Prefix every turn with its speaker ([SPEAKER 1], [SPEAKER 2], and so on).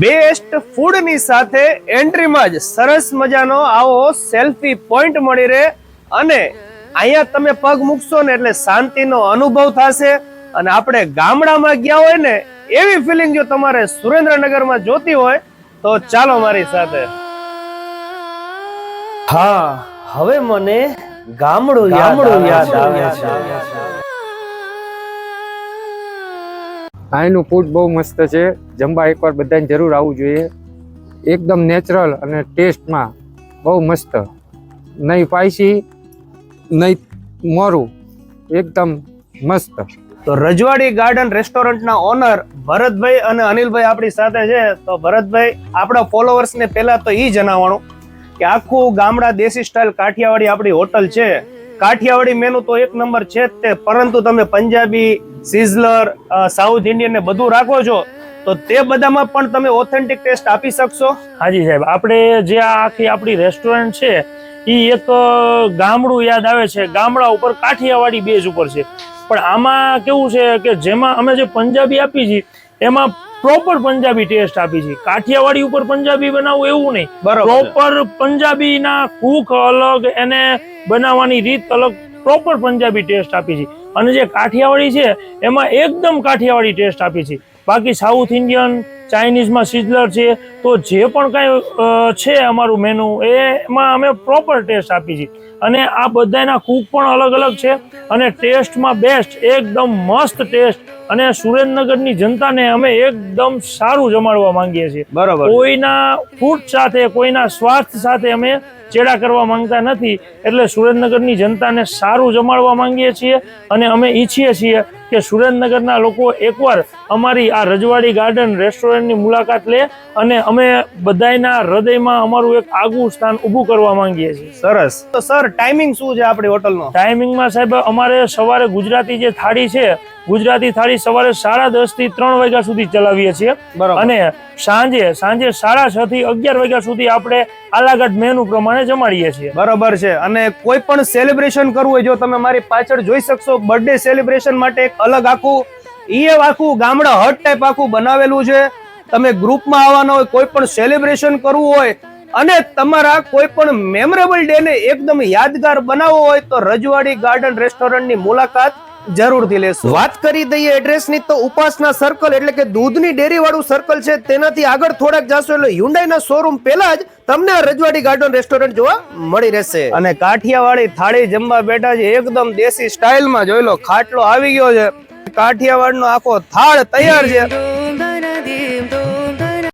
[SPEAKER 1] Best food ની સાથે એન્ટ્રીમાં જ સરસ મજાનો આવો સેલ્ફી પોઈન્ટ મળી રહે અને અહીંયા તમે પગ મૂકશો ને એટલે શાંતિનો અનુભવ થશે અને આપણે ગામડામાં ગયા હોય ને એવી ફિલિંગ જો તમારે સુરેન્દ્રનગરમાં જોતી હોય તો ચાલો મારી સાથે. હા, હવે મને ગામડું યાદ આવે છે.
[SPEAKER 2] અહીંનું ફૂડ બહુ મસ્ત છે. જમવા એકવાર બધાને જરૂર આવવું જોઈએ. એકદમ નેચરલ અને ટેસ્ટમાં બહુ મસ્ત. નહીં સ્પાઈસી નહીં મોરું, એકદમ મસ્ત.
[SPEAKER 1] તો રજવાડી ગાર્ડન રેસ્ટોરન્ટના ઓનર ભરતભાઈ અને અનિલભાઈ આપણી સાથે છે. તો ભરતભાઈ, આપણા ફોલોવર્સને પહેલા તો એ જણાવવાનું કે આખું ગામડા દેશી સ્ટાઇલ કાઠિયાવાડી આપણી હોટલ છે. કાઠિયાવાડી મેનુ તો એક નંબર છે જ તે, પરંતુ તમે પંજાબી, સિઝલર, સાઉથ ઇન્ડિયન ને બધું રાખો છો, તો તે બધામાં પણ તમે ઓથેન્ટિક ટેસ્ટ આપી શકશો?
[SPEAKER 3] હાજી સાહેબ, આપણે જે આ આખી આપણી રેસ્ટોરન્ટ છે એ એક ગામડું યાદ આવે છે. ગામડા ઉપર કાઠિયાવાડી બેઝ ઉપર છે. પણ આમાં કેવું છે કે જેમાં અમે જે પંજાબી આપી છીએ એમાં પ્રોપર પંજાબી ટેસ્ટ આપી છે. કાઠિયાવાડી ઉપર પંજાબી બનાવવું એવું નહીં, પ્રોપર પંજાબીના કુક અલગ, એને બનાવવાની રીત અલગ, પ્રોપર પંજાબી ટેસ્ટ આપી છે. અને જે કાઠિયાવાડી છે એમાં એકદમ કાઠિયાવાડી ટેસ્ટ આપી છે. બાકી સાઉથ ઇન્ડિયન, ચાઇનીઝમાં સિઝલર છે, તો જે પણ કાંઈ છે અમારું મેનુ એમાં અમે પ્રોપર ટેસ્ટ આપી છે. અને આ બધાના કુક પણ અલગ અલગ છે અને ટેસ્ટમાં બેસ્ટ, એકદમ મસ્ત ટેસ્ટ. અને સુરેન્દ્રનગરની જનતાને અમે એકદમ સારું જમાડવા માંગીએ છીએ.
[SPEAKER 1] બરાબર.
[SPEAKER 3] કોઈના ફૂડ સાથે, કોઈના સ્વાર્થ સાથે અમે ચેડા કરવા માંગતા નથી. એટલે સુરેન્દ્રનગરની જનતાને સારું જમાડવા માંગીએ છીએ અને અમે ઈચ્છીએ છીએ કે સુરેન્દ્રનગરના લોકો એકવાર અમારી આ રજવાડી ગાર્ડન રેસ્ટોરન્ટની મુલાકાત લે અને અમે બધાયના હૃદયમાં અમારું એક આગવું સ્થાન ઊભું કરવા માંગીએ છીએ.
[SPEAKER 1] સરસ. તો સર, ટાઈમિંગ શું છે આપણી હોટલનો?
[SPEAKER 3] ટાઈમિંગમાં સાહેબ અમારે સવારે ગુજરાતી જે થાળી છે, ગુજરાતી થાળી સવારે 10:30 થી 3 વાગ્યા સુધી ચલાવીએ છીએ. અને સાંજે 6:30 થી 11 વાગ્યા સુધી આપણે આલાગઢ મેનુ પ્રમાણે જમાડીએ છીએ.
[SPEAKER 1] બરોબર છે. અને કોઈ પણ સેલિબ્રેશન કરવું હોય, જો તમે મારી પાછળ જોઈ શકશો, બર્થડે સેલિબ્રેશન માટે એક અલગ આખું ગામડા હટ ટાઈપ આખું બનાવેલું છે. તમે ગ્રુપમાં આવવાના હોય, કોઈ પણ સેલિબ્રેશન કરવું હોય અને તમારા કોઈ પણ મેમરેબલ ડે ને એકદમ યાદગાર બનાવવો હોય તો રજવાડી ગાર્ડન રેસ્ટોરન્ટની મુલાકાત જરૂરથી લેશો. વાત કરી દઈએ એડ્રેસની, તો ઉપાસના સર્કલ એટલે કે દૂધની ડેરી વાળું સર્કલ છે, તેનાથી આગળ થોડાક જાશો એટલે હ્યુન્ડાઈના શોરૂમ પહેલા જ તમને આ રજવાડી ગાર્ડન રેસ્ટોરન્ટ જોવા મળી રહેશે. અને કાઠિયાવાડી થાળી જમવા બેઠા છે, એકદમ દેશી સ્ટાઇલમાં. જોઈ લો, ખાટલો આવી ગયો છે, કાઠિયાવાડનો આખો થાળ તૈયાર છે.